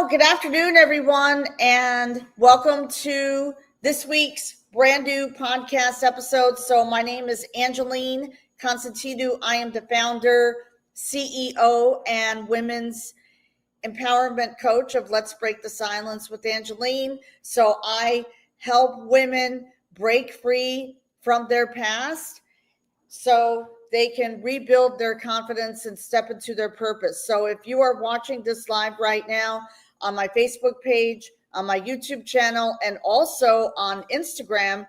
Good afternoon, everyone, and welcome to this week's brand new podcast episode. So my name is Angeline Constantinou. I am the founder, CEO, and women's empowerment coach of Let's Break the Silence with Angeline. So I help women break free from their past so they can rebuild their confidence and step into their purpose. So if you are watching this live right now on my Facebook page, on my YouTube channel, and also on Instagram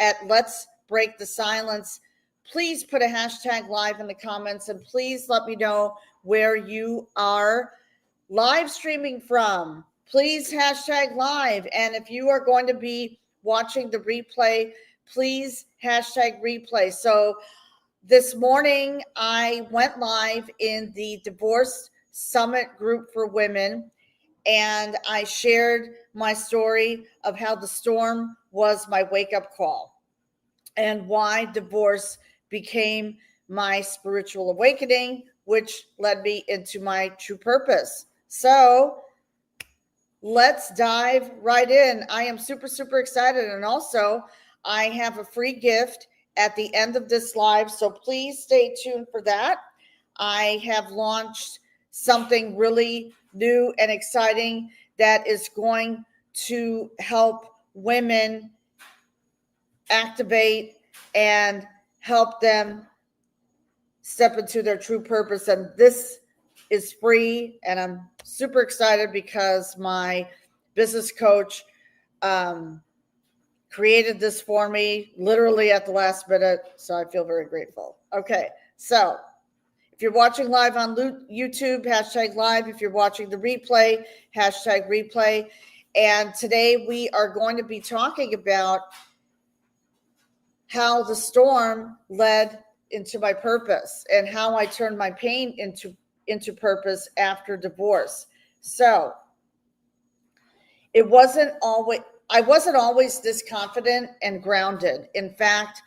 at Let's Break the Silence, please put a hashtag live in the comments and please let me know where you are live streaming from. Please hashtag live. And if you are going to be watching the replay, please hashtag replay. So this morning, I went live in the Divorce Summit group for women, and I shared my story of how the storm was my wake-up call and why divorce became my spiritual awakening, which led me into my true purpose. So let's dive right in. I am super, super excited. And also, I have a free gift at the end of this live, so please stay tuned for that. I have launched something really new and exciting that is going to help women activate and help them step into their true purpose. And this is free, and I'm super excited because my business coach created this for me literally at the last minute, so I feel very grateful. Okay, so if you're watching live on YouTube, hashtag live. If you're watching the replay, hashtag replay. And today we are going to be talking about how the storm led into my purpose and how I turned my pain into purpose after divorce. So I wasn't always this confident and grounded. In fact,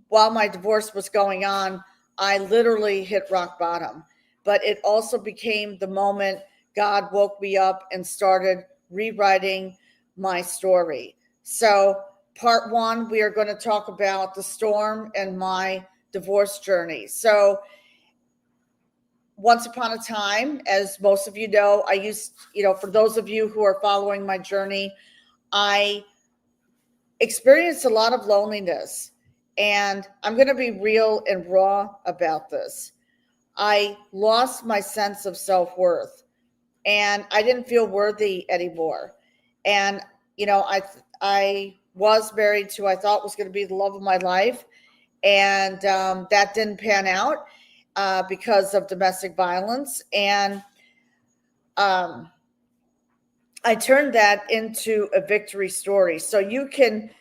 while my divorce was going on, I literally hit rock bottom. But it also became the moment God woke me up and started rewriting my story. So part one, we are going to talk about the storm and my divorce journey. So once upon a time, as most of you know, for those of you who are following my journey, I experienced a lot of loneliness. And I'm going to be real and raw about this. I lost my sense of self-worth, and I didn't feel worthy anymore. And, I was married to, I thought was going to be the love of my life. And that didn't pan out because of domestic violence. And I turned that into a victory story. So you can,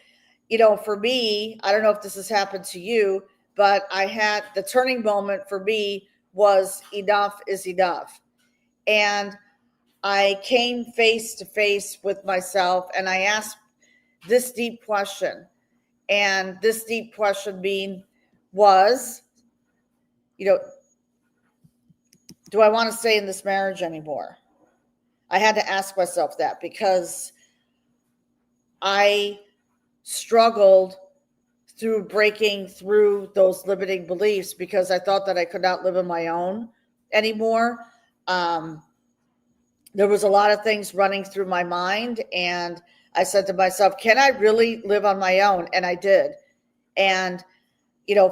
for me, I don't know if this has happened to you, but I had the turning moment for me was enough is enough. And I came face to face with myself and I asked this deep question. And this deep question was, do I want to stay in this marriage anymore? I had to ask myself that because I struggled through breaking through those limiting beliefs because I thought that I could not live on my own anymore. There was a lot of things running through my mind, and I said to myself, can I really live on my own? And I did. And,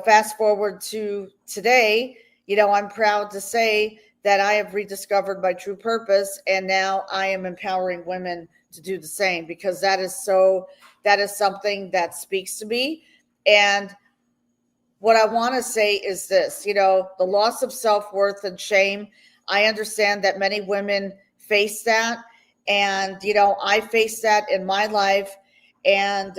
fast forward to today, I'm proud to say that I have rediscovered my true purpose, and now I am empowering women to do the same because that is something that speaks to me. And what I want to say is this, the loss of self-worth and shame. I understand that many women face that. And, I faced that in my life. And,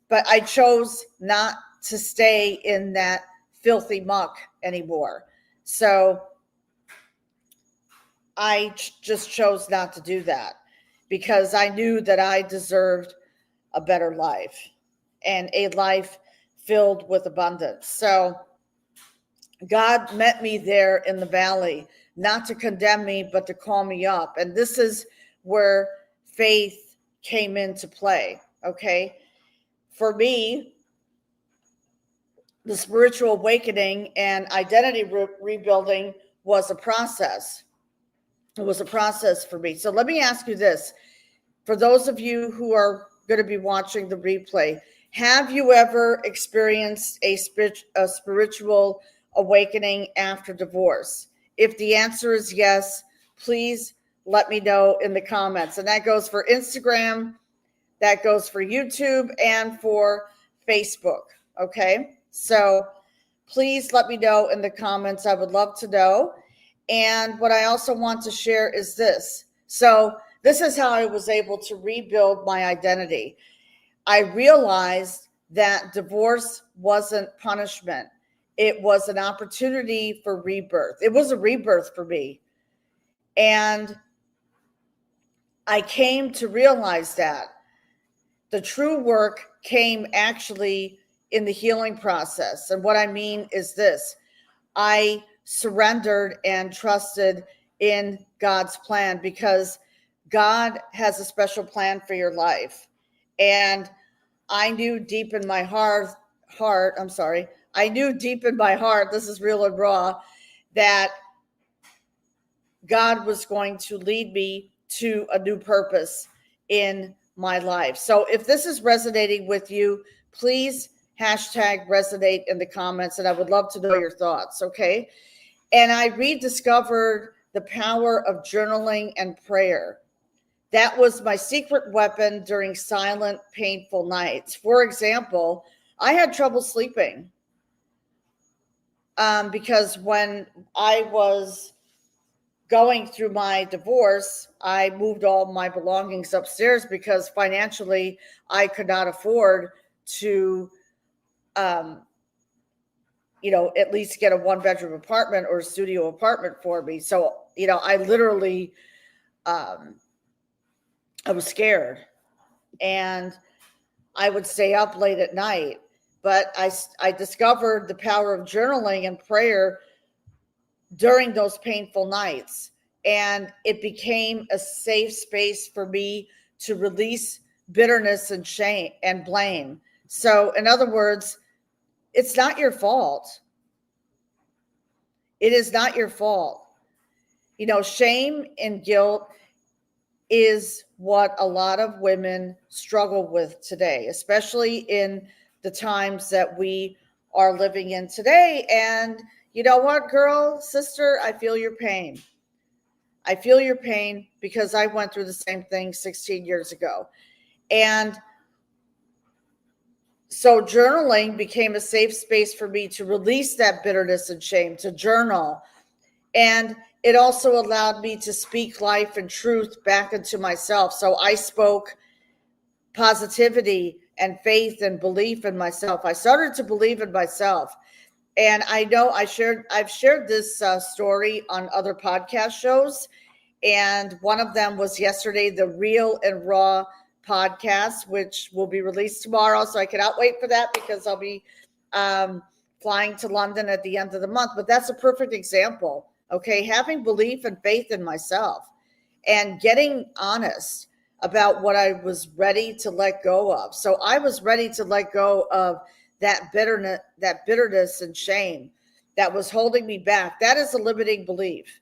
but I chose not to stay in that filthy muck anymore. So I just chose not to do that because I knew that I deserved a better life and a life filled with abundance. So God met me there in the valley not to condemn me, but to call me up. And this is where faith came into play. Okay. For me, the spiritual awakening and identity rebuilding was a process. It was a process for me. So let me ask you this. For those of you who are going to be watching the replay, have you ever experienced a spiritual awakening after divorce? If the answer is yes, please let me know in the comments. And that goes for Instagram, that goes for YouTube, and for Facebook. Okay? So please let me know in the comments. I would love to know. And what I also want to share is this. So this is how I was able to rebuild my identity. I realized that divorce wasn't punishment. It was an opportunity for rebirth. It was a rebirth for me. And I came to realize that the true work came actually in the healing process. And what I mean is this. I surrendered and trusted in God's plan, because God has a special plan for your life. And I knew deep in my heart, I knew deep in my heart, this is real and raw, that God was going to lead me to a new purpose in my life. So if this is resonating with you, please hashtag resonate in the comments, and I would love to know your thoughts, okay? And I rediscovered the power of journaling and prayer. That was my secret weapon during silent, painful nights. For example, I had trouble sleeping because when I was going through my divorce, I moved all my belongings upstairs because financially I could not afford to, at least get a 1-bedroom apartment or a studio apartment for me. So, I literally, I was scared, and I would stay up late at night. But I discovered the power of journaling and prayer during those painful nights. And it became a safe space for me to release bitterness and shame and blame. So, in other words, it's not your fault. It is not your fault. Shame and guilt is what a lot of women struggle with today, especially in the times that we are living in today. And you know what, girl, sister, I feel your pain. I feel your pain because I went through the same thing 16 years ago. And so journaling became a safe space for me to release that bitterness and shame, to journal. And it also allowed me to speak life and truth back into myself. So I spoke positivity and faith and belief in myself. I started to believe in myself. And I know I've shared this story on other podcast shows. And one of them was yesterday, the Real and Raw podcast, which will be released tomorrow. So I cannot wait for that, because I'll be flying to London at the end of the month. But that's a perfect example. Okay. Having belief and faith in myself and getting honest about what I was ready to let go of. So I was ready to let go of that bitterness and shame that was holding me back. That is a limiting belief.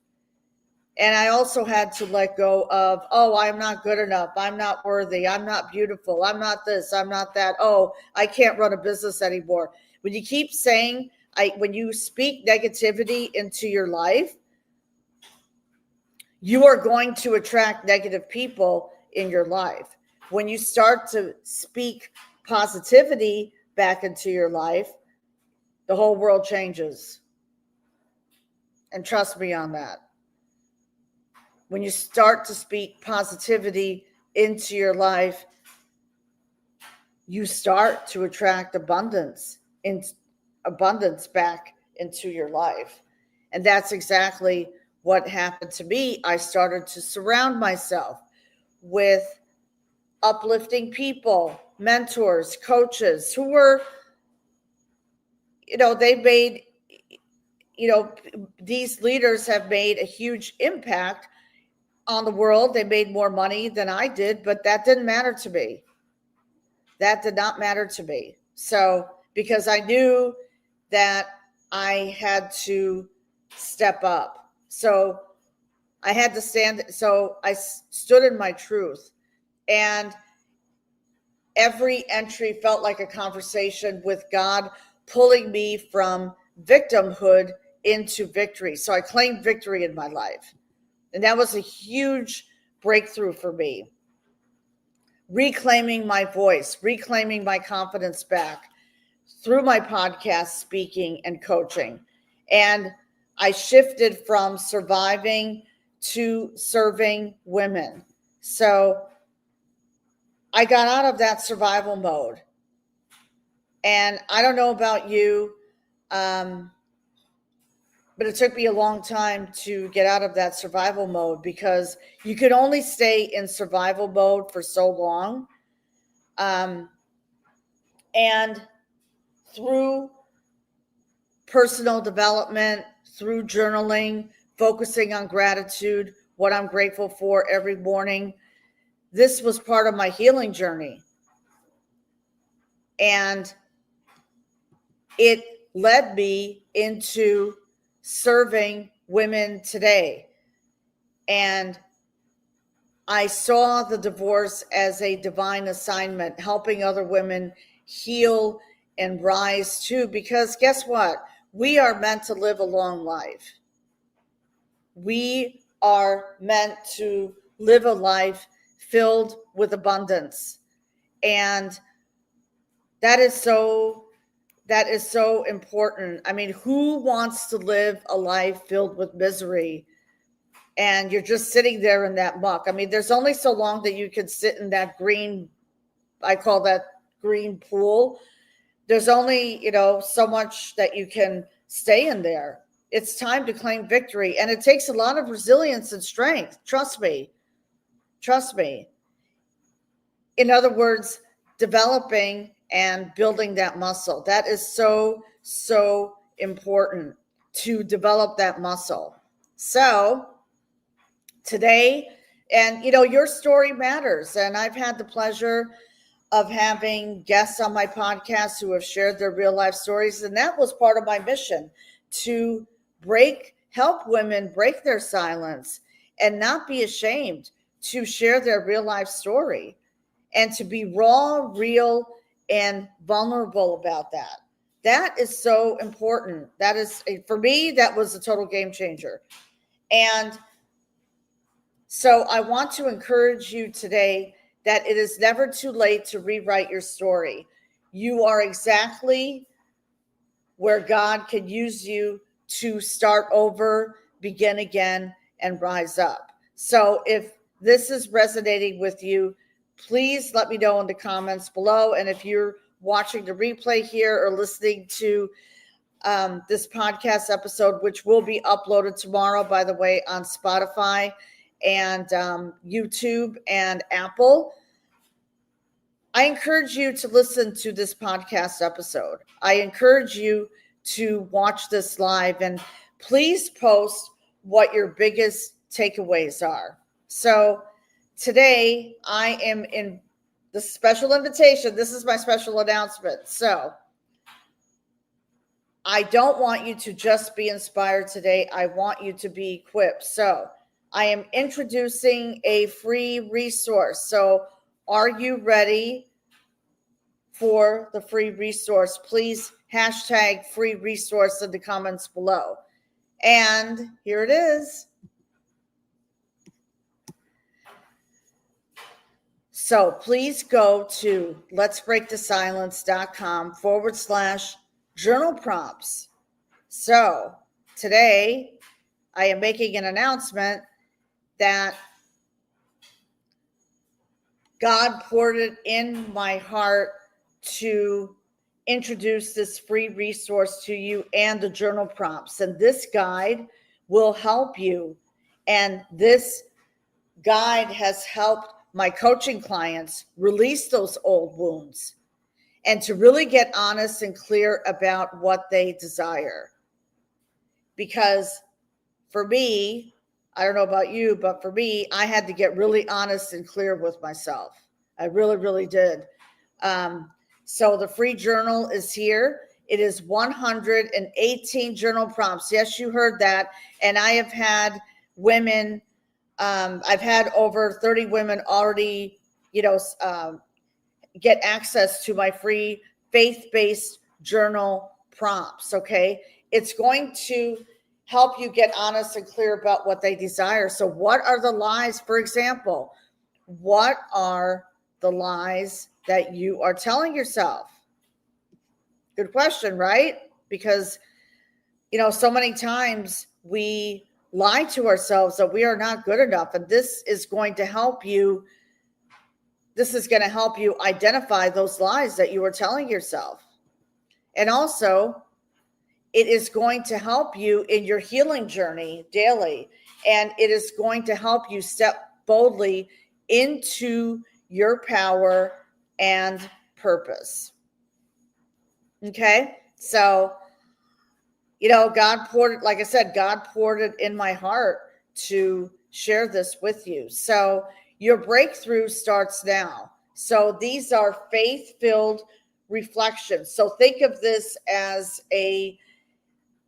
And I also had to let go of, I'm not good enough. I'm not worthy. I'm not beautiful. I'm not this. I'm not that. I can't run a business anymore. When you keep saying, when you speak negativity into your life, you are going to attract negative people in your life. When you start to speak positivity back into your life, the whole world changes. And trust me on that. When you start to speak positivity into your life, you start to attract abundance back into your life. And that's exactly what happened to me. I started to surround myself with uplifting people, mentors, coaches who were, they made these leaders have made a huge impact on the world. They made more money than I did, but that didn't matter to me. That did not matter to me. So, because I knew that I had to step up. So I had to stand. So I stood in my truth. And every entry felt like a conversation with God, pulling me from victimhood into victory. So I claimed victory in my life. And that was a huge breakthrough for me. Reclaiming my voice, reclaiming my confidence back through my podcast, speaking, and coaching. And I shifted from surviving to serving women. So I got out of that survival mode. And I don't know about you, but it took me a long time to get out of that survival mode, because you can only stay in survival mode for so long. And through personal development, through journaling, focusing on gratitude, what I'm grateful for every morning, this was part of my healing journey. And it led me into serving women today. And I saw the divorce as a divine assignment, helping other women heal and rise too, because guess what? We are meant to live a long life. We are meant to live a life filled with abundance. And that is so important. I mean, who wants to live a life filled with misery and you're just sitting there in that muck? I mean, there's only so long that you can sit in that green, I call that green pool. There's only, so much that you can stay in there. It's time to claim victory. And it takes a lot of resilience and strength. Trust me. In other words, developing and building that muscle. That is so, so important, to develop that muscle. So today, and your story matters. And I've had the pleasure of having guests on my podcast who have shared their real life stories. And that was part of my mission, to help women break their silence and not be ashamed to share their real life story, and to be raw, real, and vulnerable about that. That is so important. That is, for me, that was a total game changer. And so I want to encourage you today that it is never too late to rewrite your story. You are exactly where God can use you to start over, begin again, and rise up. So if this is resonating with you, please let me know in the comments below. And if you're watching the replay here or listening to this podcast episode, which will be uploaded tomorrow, by the way, on Spotify and YouTube and Apple, I encourage you to listen to this podcast episode. I encourage you to watch this live, and please post what your biggest takeaways are. So today I am in the special invitation. This is my special announcement. So I don't want you to just be inspired today. I want you to be equipped. So I am introducing a free resource. So are you ready for the free resource? Please hashtag free resource in the comments below. And here it is. So please go to letsbreakthesilence.com/journal prompts. So today I am making an announcement that God poured it in my heart to introduce this free resource to you and the journal prompts. And this guide will help you. And this guide has helped my coaching clients release those old wounds and to really get honest and clear about what they desire. because for me, I don't know about you, but for me, I had to get really honest and clear with myself. I really, really did. So the free journal is here. It is 118 journal prompts. Yes, you heard that. And I have had women, I've had over 30 women already, get access to my free faith-based journal prompts. Okay. It's going to help you get honest and clear about what they desire. So what are the lies? For example, what are the lies that you are telling yourself? Good question, right? Because, so many times we lie to ourselves that we are not good enough. And this is going to help you. This is going to help you identify those lies that you are telling yourself. And also, it is going to help you in your healing journey daily. And it is going to help you step boldly into your power and purpose. Okay? So, God poured it, like I said, God poured it in my heart to share this with you. So your breakthrough starts now. So these are faith-filled reflections. So think of this as a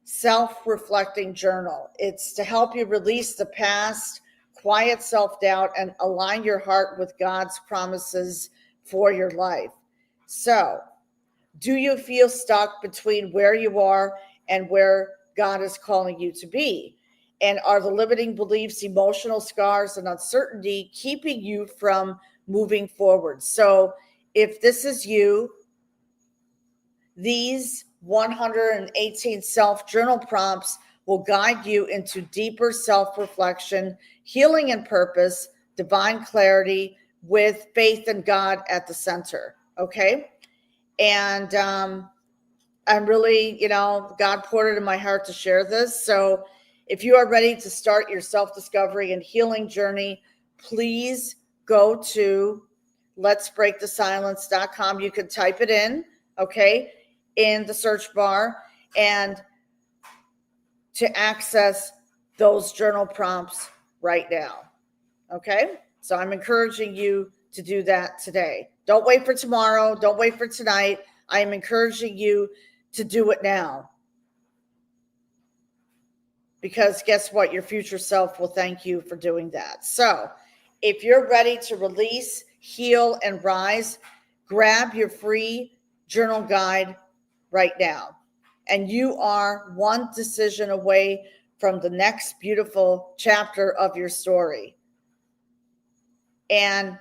self-reflecting journal. It's to help you release the past, quiet self-doubt, and align your heart with God's promises for your life. So, do you feel stuck between where you are and where God is calling you to be? And are the limiting beliefs, emotional scars, and uncertainty keeping you from moving forward? So if this is you, these 118 self-journal prompts will guide you into deeper self-reflection, healing and purpose, divine clarity, with faith in God at the center. Okay? And I'm really, God poured it in my heart to share this. So if you are ready to start your self-discovery and healing journey, please go to letsbreakthesilence.com. You can type it in, okay, in the search bar, and to access those journal prompts right now. Okay? So I'm encouraging you to do that today. Don't wait for tomorrow. Don't wait for tonight. I am encouraging you to do it now. Because guess what? Your future self will thank you for doing that. So if you're ready to release, heal, and rise, grab your free journal guide right now. And you are one decision away from the next beautiful chapter of your story. And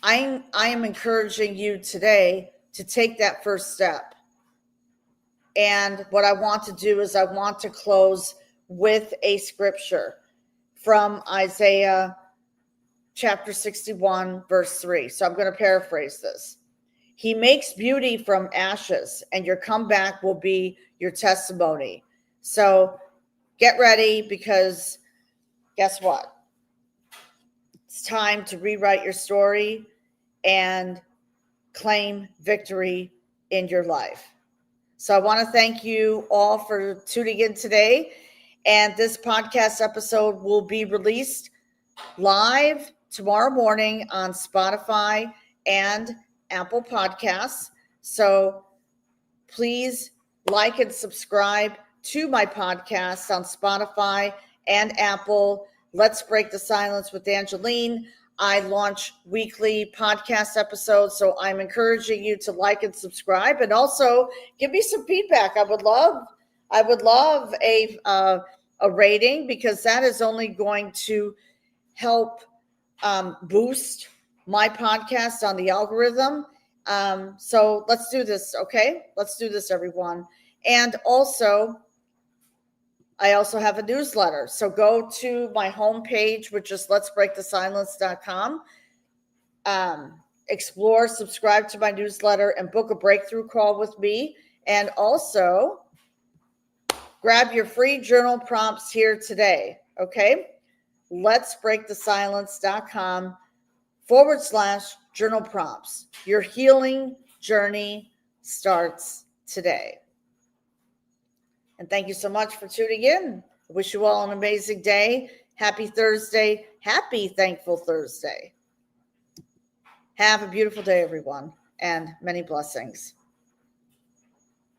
I am encouraging you today to take that first step. And what I want to do is I want to close with a scripture from Isaiah chapter 61, verse 3. So I'm going to paraphrase this. He makes beauty from ashes, and your comeback will be your testimony. So get ready, because guess what? It's time to rewrite your story and claim victory in your life. So I want to thank you all for tuning in today. And this podcast episode will be released live tomorrow morning on Spotify and Apple Podcasts. So please like and subscribe to my podcast on Spotify and Apple. Let's Break the Silence with Angeline. I launch weekly podcast episodes, so I'm encouraging you to like and subscribe, and also give me some feedback. I would love a rating, because that is only going to help boost my podcast on the algorithm. So let's do this, okay? Let's do this, everyone. And also, I also have a newsletter. So go to my homepage, which is letsbreakthesilence.com. Explore, subscribe to my newsletter, and book a breakthrough call with me. And also, grab your free journal prompts here today, okay? letsbreakthesilence.com/journal prompts. Your healing journey starts today. And thank you so much for tuning in. I wish you all an amazing day. Happy Thursday. Happy Thankful Thursday. Have a beautiful day, everyone, and many blessings.